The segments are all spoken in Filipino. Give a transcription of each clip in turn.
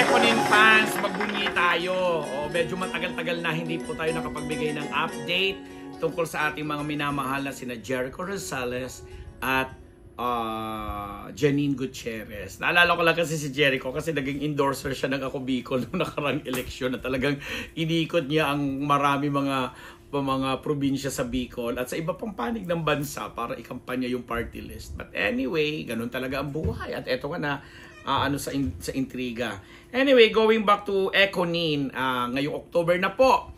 Ekonin fans, magbunyi tayo. Medyo matagal-tagal na hindi po tayo nakapagbigay ng update tungkol sa ating mga minamahal na sina Jericho Rosales at Janine Gutierrez. Naalala ko lang kasi si Jericho kasi naging endorser siya ng Ako Bicol noong nakarang eleksyon na talagang inikot niya ang marami mga probinsya sa Bicol at sa iba pang panig ng bansa para ikampanya yung party list. But anyway, ganun talaga ang buhay. At eto nga na sa intriga. Anyway, going back to Ekonin, ngayong October na po.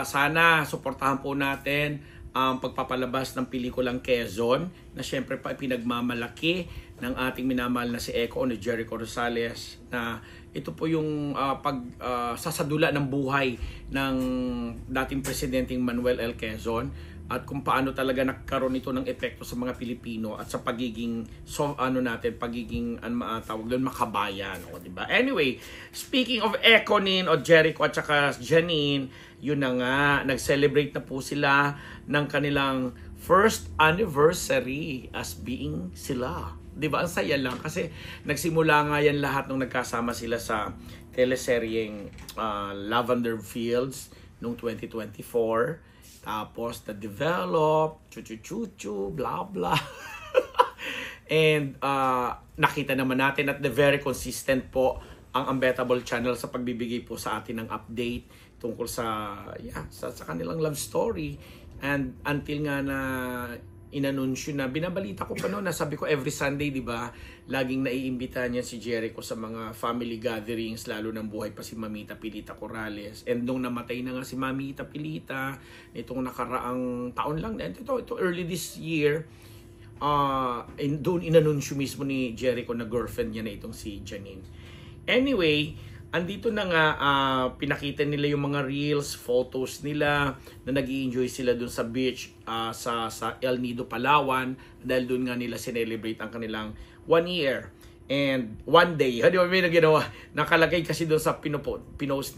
Sana suportahan po natin ang pagpapalabas ng pelikulang Quezon na syempre pa pinagmamalaki ng ating minamahal na si Eko o ni Jericho Rosales na ito po yung sasadula ng buhay ng dating presidenteng Manuel L. Quezon at kung paano talaga nagkaroon ito ng epekto sa mga Pilipino at sa pagiging tawag doon makabayan, di ba? Anyway, speaking of Ekonin o Jericho at saka Janine, yun na nga, nag-celebrate na po sila ng kanilang first anniversary as being sila. Di ba? Ang saya lang kasi nagsimula nga yan lahat nung nagkasama sila sa teleseryeng Lavender Fields noong 2024. Tapos na-develop, chuchu-chuchu, blah blah. And nakita naman natin at the very consistent po ang Unbettable Channel sa pagbibigay po sa atin ng update tungkol sa kanilang love story. And until nga na inanunsyo na, binabalita ko pa noon, nasabi ko every Sunday, di ba, laging naiimbita niya si Jericho sa mga family gatherings, lalo ng buhay pa si Mamita Pilita Corrales. And nung namatay na nga si Mamita Pilita, itong nakaraang taon lang, ito early this year, doon inanunsyo mismo ni Jericho na girlfriend niya na itong si Janine. Anyway, andito na nga, pinakita nila yung mga reels, photos nila na nag-i-enjoy sila dun sa beach sa El Nido, Palawan dahil dun nga nila sinelebrate ang kanilang 1 year and 1 day. Di ba may naginawa? Nakalagay kasi dun sa pinost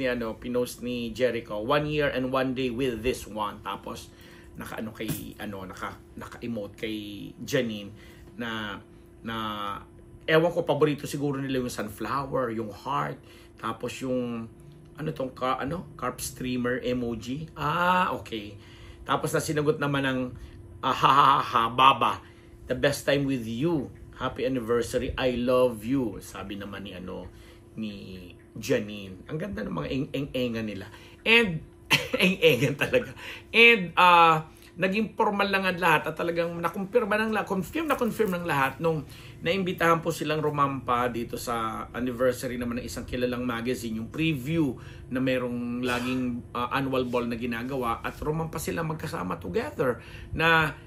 ni Jericho, 1 year and 1 day with this one. Tapos naka-emote kay Janine na ewan ko, paborito siguro nila yung sunflower, yung heart. Tapos yung carp streamer emoji. Okay. Tapos na sinagot naman ng baba. The best time with you. Happy anniversary. I love you. Sabi naman ni Janine. Ang ganda ng mga eng-engan nila. And eng-engan talaga. And naging formal lang ang lahat at talagang confirm ng lahat nung naimbitahan po silang rumampa dito sa anniversary naman ng isang kilalang magazine, yung preview na merong laging annual ball na ginagawa at rumampa sila magkasama together na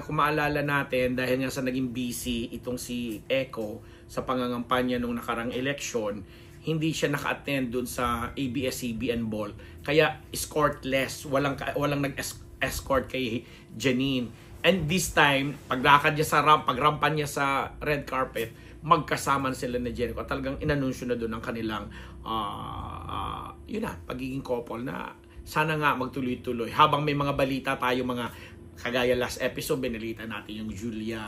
kung maalala natin dahil nga sa naging busy itong si Eko sa pangangampanya nung nakarang election, hindi siya naka-attend dun sa ABS-CBN ball. Kaya escortless, walang nag-escort kay Janine. And this time, paglakad niya pagrampan niya sa red carpet, magkasama sila ni Jericho. Talagang inanunsyo na doon ang kanilang pagiging couple na sana nga magtuloy-tuloy. Habang may mga balita tayo, mga kagaya last episode, binalita natin yung Julia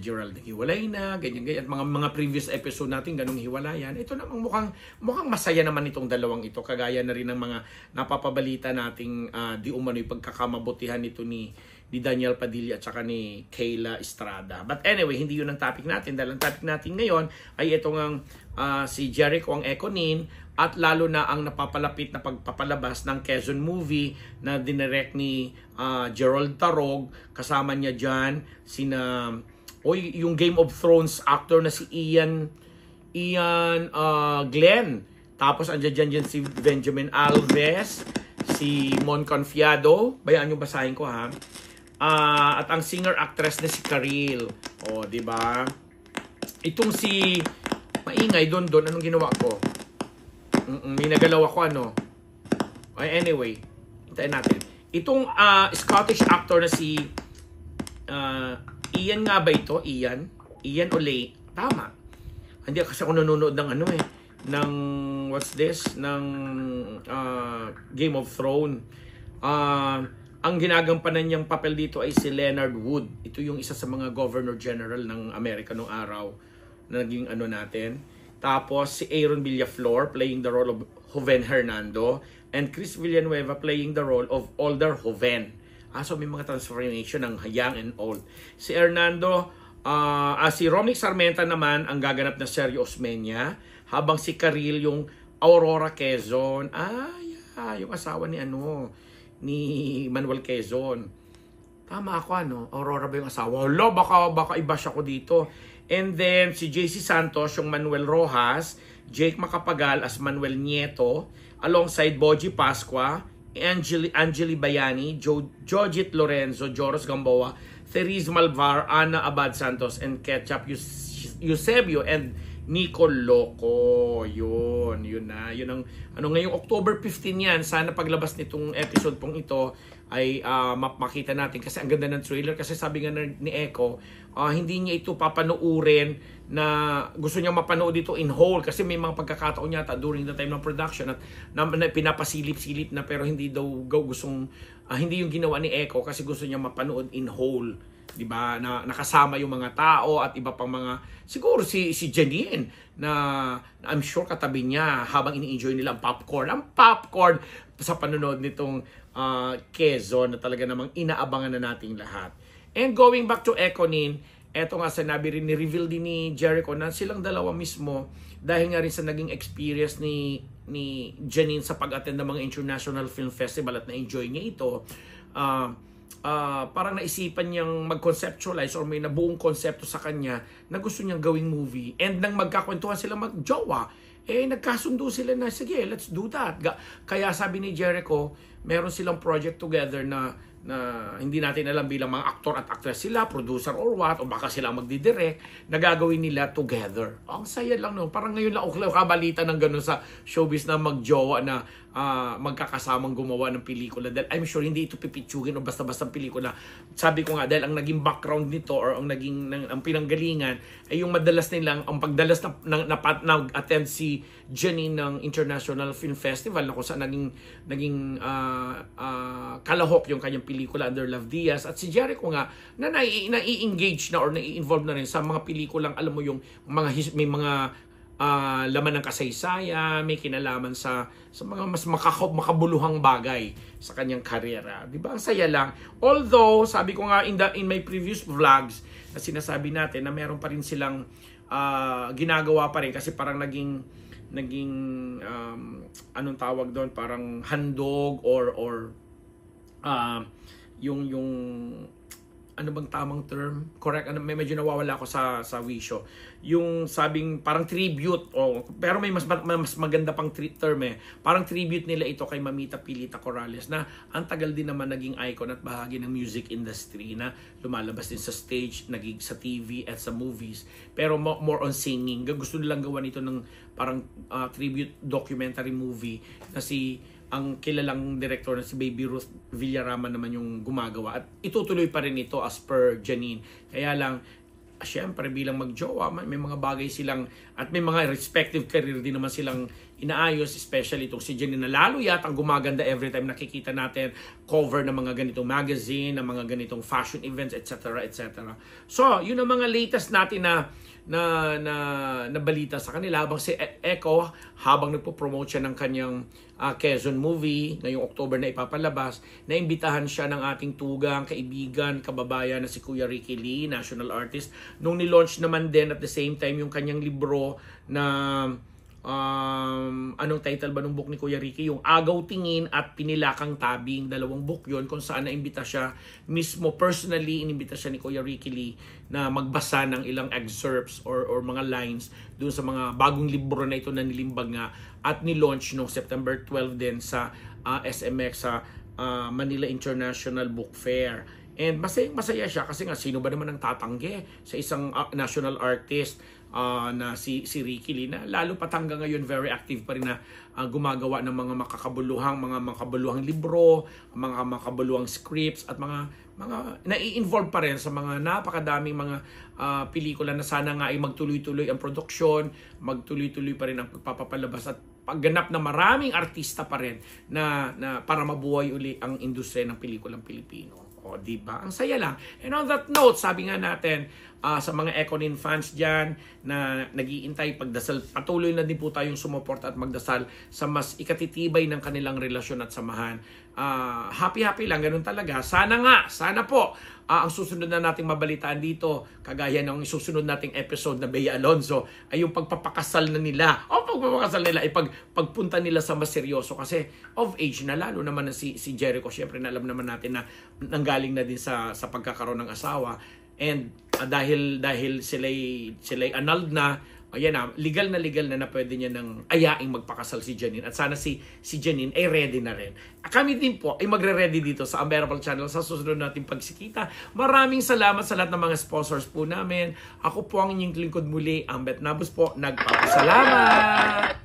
Gerald hiwalay na, ganyan. Mga previous episode natin, ganung hiwalayan. Ito namang mukhang masaya naman itong dalawang ito. Kagaya na rin ng mga napapabalita nating di umano'y pagkakamabutihan nito ni Daniel Padilla at saka ni Kayla Estrada. But anyway, hindi yun ang topic natin. Dahil ang topic natin ngayon ay itong si Jericho ang Ekonin at lalo na ang napapalapit na pagpapalabas ng Quezon movie na dinirect ni Gerald Tarog. Kasama niya dyan yung Game of Thrones actor na si Ian Glenn. Tapos andyan dyan si Benjamin Alves, si Mon Confiado. Bayaan nyo basahin ko ha. At ang singer-actress na si Karil. Di ba? Itong si maingay doon, anong ginawa ko? May nagalaw ako Anyway, hintayin natin. Itong Scottish actor na si Ian nga ba ito? Ian Olay. Tama. Hindi kasi ako nanonood ng ng Game of Thrones. Ang ginagampanan niyang papel dito ay si Leonard Wood. Ito yung isa sa mga Governor General ng Amerika noong araw na naging natin. Tapos si Aaron Villaflor playing the role of Joven Hernando and Chris Villanueva playing the role of older Joven. So may mga transformation ng young and old. Si Hernando, si Romnick Sarmenta naman ang gaganap na Sergio Osmeña, habang si Karil yung Aurora Quezon. Yung asawa ni Manuel Quezon. Tama ako, Aurora ba yung asawa? Hala, baka iba siya ko dito. And then, si JC Santos, yung Manuel Rojas, Jake Macapagal as Manuel Nieto, alongside Boji Pascua, Angeli Bayani, Jojit Lorenzo, Joros Gamboa, Therese Malvar, Ana Abad Santos, and Ketchup Eusebio, and Nico Loco. Yun ang ngayong October 15 yan. Sana paglabas nitong episode pong ito ay makita natin kasi ang ganda ng trailer. Kasi sabi nga ni Echo, hindi niya ito papanoorin na gusto niya mapanood dito in whole kasi may mga pagkakataon yata during the time ng production at na pinapasilip-silip na, pero hindi daw gustong hindi yung ginawa ni Echo kasi gusto niya mapanood in whole. 'Di ba? Na nakasama yung mga tao at iba pang mga siguro si Janine na I'm sure katabi niya habang ini-enjoy nila ang popcorn sa panonood nitong Quezon na talaga namang inaabangan na nating lahat. And going back to Econin, eto nga sinabi rin ni-reveal din ni Jericho na silang dalawa mismo dahil nga rin sa naging experience ni Janine sa pag-attend ng mga international film festival at na-enjoy niya ito. Parang naisipan niyang mag-conceptualize or may nabuong konsepto sa kanya na gusto niyang gawing movie. And nang magkakwentuhan sila magjowa, nagkasundo sila na, sige, let's do that. Kaya sabi ni Jericho, meron silang project together na hindi natin alam bilang mga aktor at actress sila, producer or what, o baka sila magdidirect, na gagawin nila together. Ang saya lang Parang ngayon lang ako kabalita ng gano'n sa showbiz na magjowa na magkakasamang gumawa ng pelikula. Dahil I'm sure hindi ito pipitsugin o basta-basta pelikula. Sabi ko nga, dahil ang naging background nito or ang pinanggalingan ay yung madalas nilang, ang pagdalas nag-attend si Janine ng International Film Festival na kung saan naging kalahok yung kanyang pelikula Under Love Diaz. At si Jericho nga na nai-engage na or nai-involve na rin sa mga pelikulang, alam mo yung may mga laman ng kasaysayan, may kinalaman sa mga mas makabuluhang bagay sa kanyang karera. Di ba? Ang saya lang. Although, sabi ko nga in my previous vlogs na sinasabi natin na meron pa rin silang ginagawa pa rin kasi parang naging anong tawag doon, parang handog or yung ano bang tamang term? Correct. Medyo nawawala ako sa wisyo. Yung sabing parang tribute. Pero may mas maganda pang term Parang tribute nila ito kay Mamita Pilita Corrales na ang tagal din naman naging icon at bahagi ng music industry na lumalabas din sa stage, naging sa TV at sa movies. Pero more on singing. Gusto nilang gawa nito ng parang tribute documentary movie na ang kilalang director na si Baby Ruth Villarama naman yung gumagawa. At itutuloy pa rin ito as per Janine. Kaya lang, syempre bilang magjowa, may mga bagay silang, at may mga respective career din naman silang inaayos, especially itong si Janine na lalo yatang gumaganda every time nakikita natin cover ng mga ganitong magazine, ng mga ganitong fashion events, etc. etc. So, yun ang mga latest natin na balita sa kanila habang si Echo habang nagpo-promote siya ng kanyang Quezon movie ngayong October na ipapalabas, naimbitahan siya ng ating tugang, kaibigan, kababayan na si Kuya Ricky Lee, national artist, nung nilaunch naman din at the same time yung kanyang libro na anong title ba ng book ni Kuya Ricky? Yung Agaw Tingin at Pinilakang Tabing. Dalawang book yon kung saan naimbita siya mismo, personally inimbita siya ni Kuya Ricky Lee na magbasa ng ilang excerpts or mga lines doon sa mga bagong libro na ito na nilimbag nga at nilaunch noong September 12 din sa SMX sa Manila International Book Fair. And masaya siya kasi nga sino ba naman ang tatanggi sa isang national artist na si Ricky Lee na lalo pat hanggang ngayon very active pa rin na gumagawa ng mga makakabuluhang libro, mga makabuluhang scripts at mga nai-involve pa rin sa mga napakadaming mga pelikula na sana nga ay magtuloy-tuloy ang produksyon, magtuloy-tuloy pa rin ang pagpapalabas at pagganap na maraming artista pa rin na para mabuhay uli ang industriya ng pelikulang Pilipino. O, di ba? Ang saya lang. And on that note, sabi nga natin, sa mga Econin fans dyan na nag-iintay pagdasal, patuloy na din po tayong sumuporta at magdasal sa mas ikatitibay ng kanilang relasyon at samahan. Happy lang, ganun talaga. Sana po, ang susunod na nating mabalitaan dito, kagaya ng susunod nating episode na Bea Alonzo, ay yung pagpapakasal na nila. Ay pagpunta nila sa mas seryoso kasi of age na, lalo naman na si Jericho. Siyempre na alam naman natin na nanggaling na din sa pagkakaroon ng asawa. And dahil sila'y annulled na, ayan na, legal na pwede niya nang ayaing magpakasal si Janine. At sana si Janine ay ready na rin. Kami din po ay magre-ready dito sa Unbearable Channel sa susunod nating pagsikita. Maraming salamat sa lahat ng mga sponsors po namin. Ako po ang inyong lingkod muli, Ambet Nabus po. Nagpapasalamat!